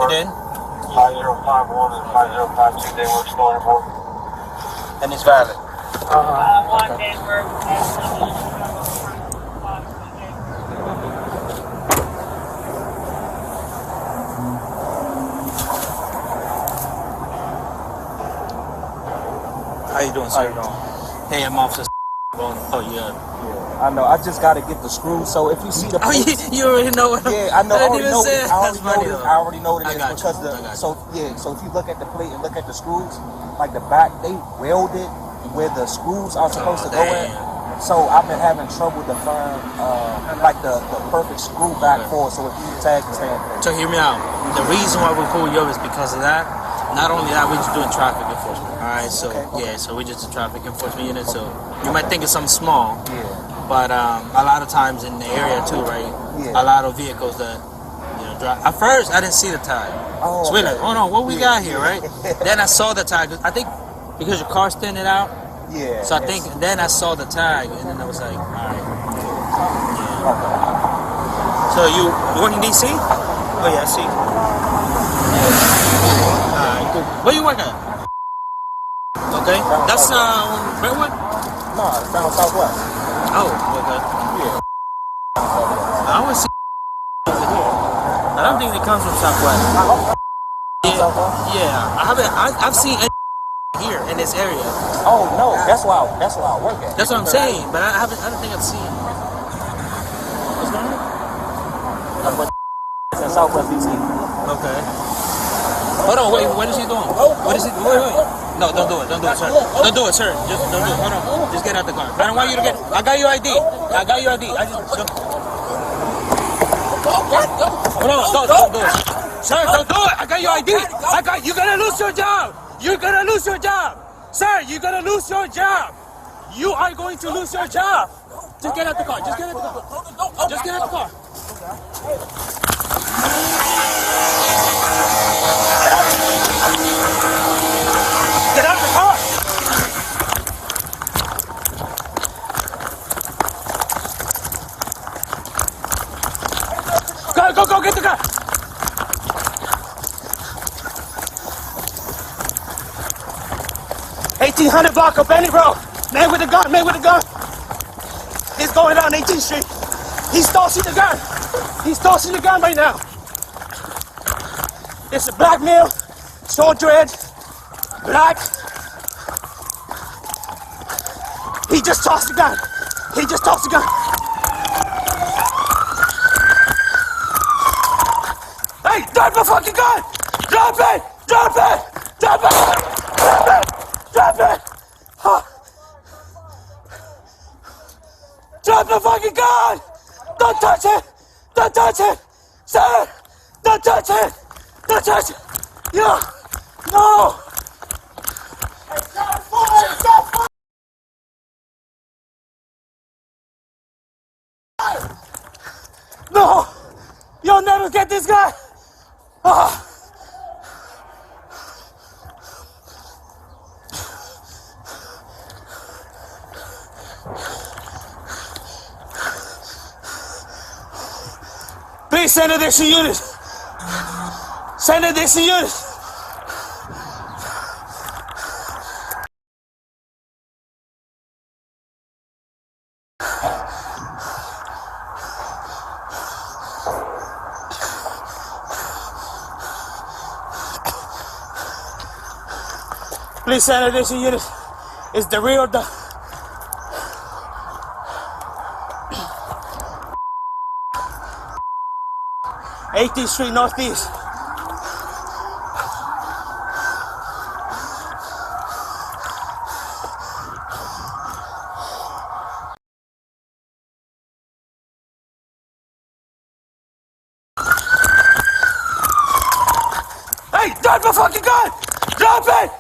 then? 5051 and 5052, they were still on board. And it's valid. One day we're How you doing, sir? How you doing? Hey, I'm Officer. Oh, yeah. Yeah, I know. I just got to get the screws. So if you see the Oh, you already know what yeah, I know. I already know. I already know what it is I because got you. so yeah. So if you look at the plate and look at the screws, like the back, they welded where the screws are supposed to go in. So I've been having trouble to find like the perfect screw back for it. So if you tag the stand. So hear me out. The reason why we pull you over is because of that. Not only that, we're just doing traffic enforcement. All right, so yeah, so we're just a traffic enforcement unit. So you might think it's something small, but a lot of times in the area too, right? A lot of vehicles that drive. At first, I didn't see the tag. So we're like, hold on, what we got here, right? Then I saw the tag. I think because your car's standing out. Yeah. So I think then I saw the tag, and then I was like, all right. Yeah. So you work in DC? Oh yeah, I see. Alright, cool. Where you working at? Okay. That's on Brentwood? No, it's down Southwest. Oh, okay. Yeah. I always see over here. I don't think it comes from Southwest. Yeah. I've seen here in this area. Oh no, that's why I work at. That's what I'm saying, but I don't think I've seen. What's going on? It's in Southwest DC. Okay. Hold on, wait, what is he doing? What is he doing? Wait. No, don't do it, sir. Don't do it, sir. Just don't do it. Hold on. Just get out the car. I don't want you to get. I got your ID. I got your ID. Hold on, don't do it. Sir, don't do it. I got your ID. You're gonna lose your job. You're gonna lose your job. Sir, you're gonna lose your job. You are going to lose your job. Just get out the car. Just get out the car. Just get out the car. Get out of the car! Go, get the car! $1,800 block of Benny Road. Man with a gun. He's going down 18th Street. He's tossing the gun right now. It's a black male, short dread, black. He just tossed the gun. Hey, drop the fucking gun! Drop it! Huh. Drop the fucking gun! Don't touch it! Sir! Don't touch it! Yeah! No! No! You'll never get this guy! Oh. Please send additional units! Please send additional units. It's the real 18th Street Northeast. Hey, drop the fucking gun! Drop it!